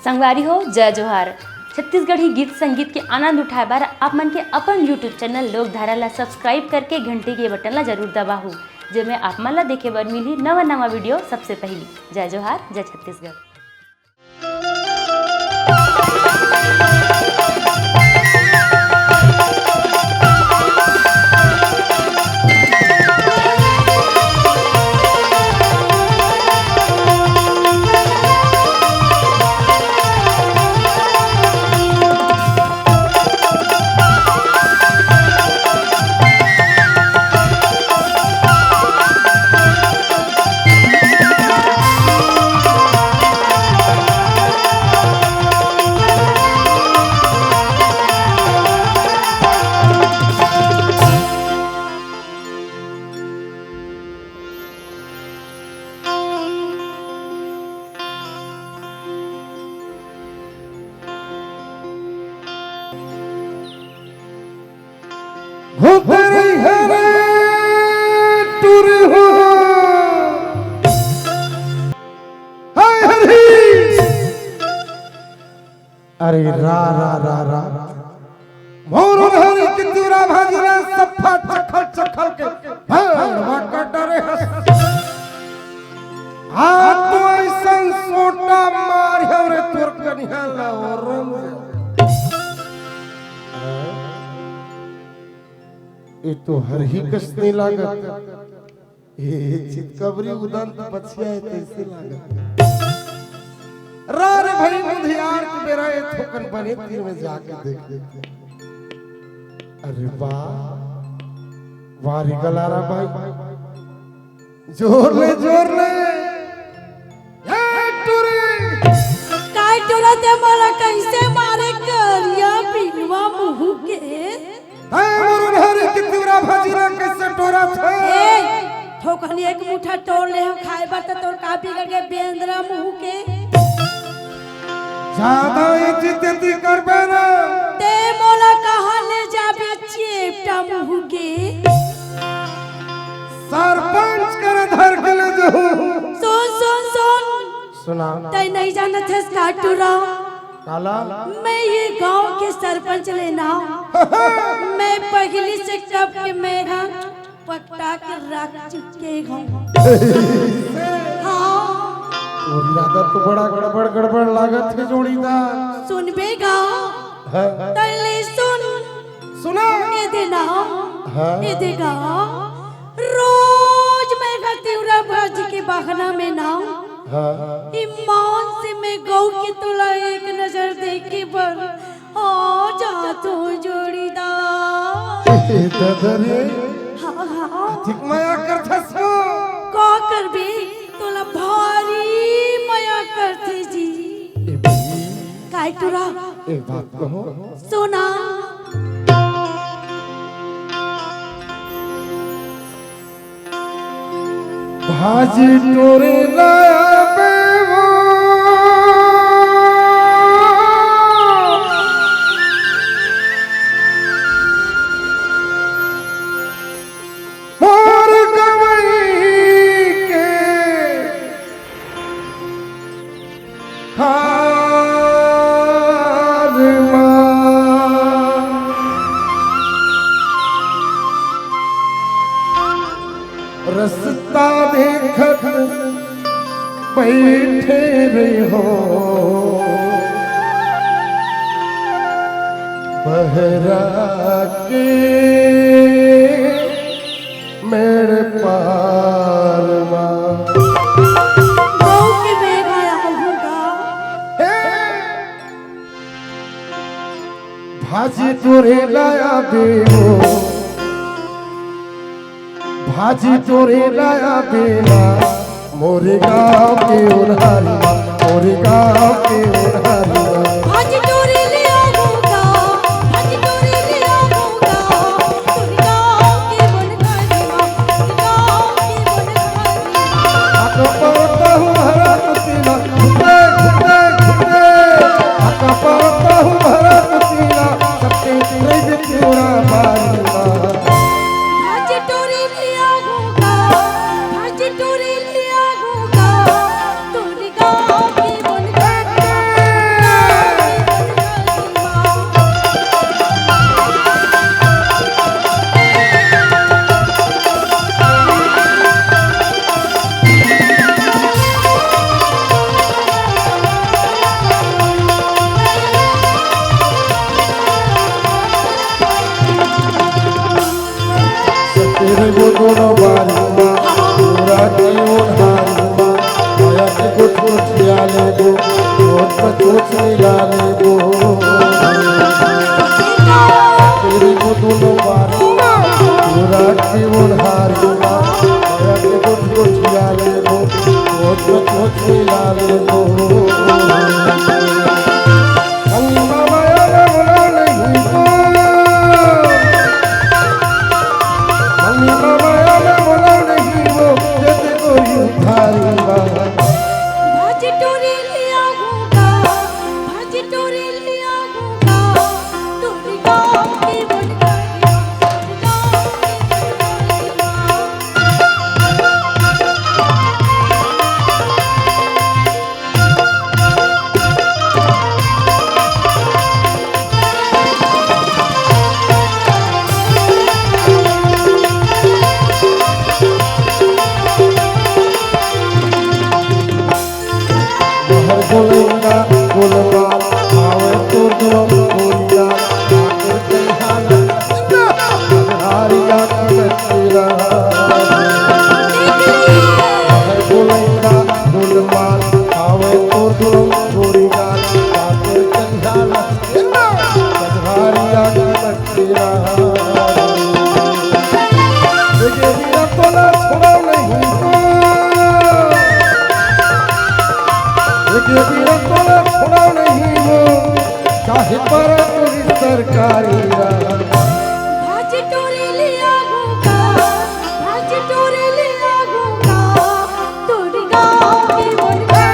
संगवारी हो जय जोहार। छत्तीसगढ़ी गीत संगीत के आनंद उठाए बार आप मन के अपन यूट्यूब चैनल लोकधारा ला सब्सक्राइब करके घंटी के बटन ला जरूर दबाहू, जेमे आप मन ला देखे बर मिली नवा नवा वीडियो सबसे पहली। जय जोहार, जय छत्तीसगढ़। अरे रा रा रा रा मोर हरि कितुरा भाजरा सफा चखल चखल के भड़वा कटरे हाथ तो ऐसन सोटा मार रे तोर कन्या लाओरम ये तो हर ही कसने लागत ये चितकबरी उदंत बचिया है तैसे लागत रार भाई मुधियार के बेरा ये थोकन बने तीर में जाके देख अरे वाह वारी गलारा भाई जोर ले ये टुरी काय टोरा ते मारा कैसे मारे करिया पिलवा मुंह के है मोर हरि कितुरा भजिरा कैसे टोरा छे ए ठोकन एक मुठा तोड़ ले हम खाए बार त तोर का बिगड़ के बेंद्रा मुंह के ज्यादा इज्जती करबे ना ते मोला कहां ले जाबे चेपटा मुंह के सरपंच कर धर के ले जो सुन सुना तै नहीं जानत है काटूरा काला मैं ये गांव के सरपंच लेना मैं पगली से कब के मेरा पकटा के रख चुके हूं हाँ और इरादा तो बड़ा गड़बड़ लागत है जोड़ीदार सुनबेगा तले सुना ये देना ये देगा रोज मैं गतिउरा भाजी के बहाना में ना ईमान से मैं गौ की तुला एक नजर देखे पर आ जा तो जोड़ीदार ददरे हाँ ठीक माया करथस का करबे तोला भारी माया करथे जी काय टुरा एक बात कहो सोना भाजी टोरे लाया बेवो मोर गवई के रस्ता देखत बैठे रही हो बहरा के मेरे पारवा गौ के बेगा आऊंगा भाजी तोरे लाया बेहो भाजी तोरे लाया बेला मोरे गाँव के उन्हारी मोरे गाँव के उन्हारी आज टोरी ले आऊंगा आज टोरी ले आऊंगा तोरी गाँव के बनकारी तोरी गाँव के बनकारी आका पड़ता हूँ हरा कुतीला घुटे घुटे घुटे आका पड़ता हूँ हरा कुतीला सबके रही क्यों बारीला आज टोरी ले आऊंगा आज टोरी ले आऊंगा तोरी गाँव के बनकारी दोनों बारियां पूरा जीवन हारियां माया के गुठिया लेबो चोच पे चोच मिला लेबो तेरी को दोनों बारियां पूरा जीवन हारियां माया के गुठिया लेबो चोच पे चोच मिला लेबो बोलेगा बोलबाल आवे तो दो बोलिया आकर कहाना हारिया तेरा बोलेगा बोलबाल आवे तो दो बोलिया आकर कहाना हारिया तेरा देखिए मेरा तोला छोड़ा नहीं ये भी तोला छोड़ा नहीं हो चाहे पर तुरी सरकारी भाज टोरे लिया होगा भाज टोरे लिया होगा तोरी गाँव के मुर्गा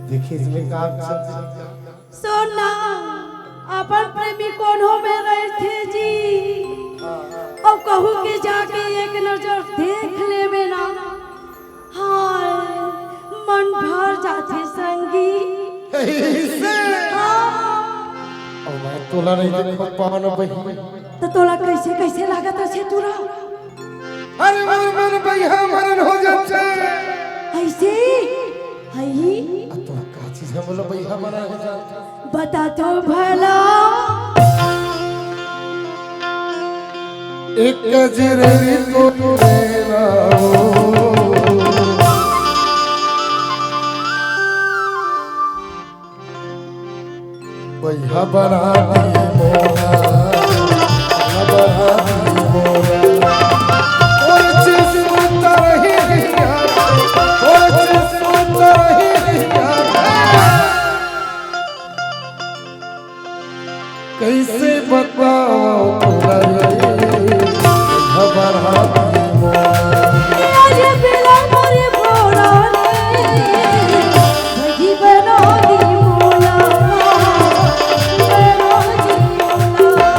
देखिए इसमें काम सोना अपन प्रेमी कौन हो में रहे थे जी अब कहूँ के जाके एक नजर देख ले बेना हाय मन भर जाते संगी और मैं तोला नहीं देख पावन बही तो तोला कैसे कैसे लागत है तुरा अरे मन भैया मरण हो जाते ऐसे हई तो का चीज है बोलो भैया मरण हो जाते बता तो भला एक गजरे को तेरा भैया बना दिए मोरा बना दिए मोरा और चीज सुनता रही और चीज सुनता रही कैसे बताओ तुम्हारे बना दिए मोरा ये बेला मोरे भोरा रे भगी बना दी मोला बना दी मोला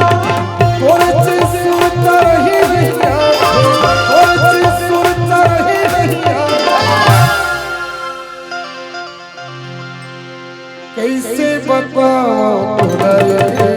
और चीज सुनता रही और चीज सुनता रही कैसे बताओ तुम्हारे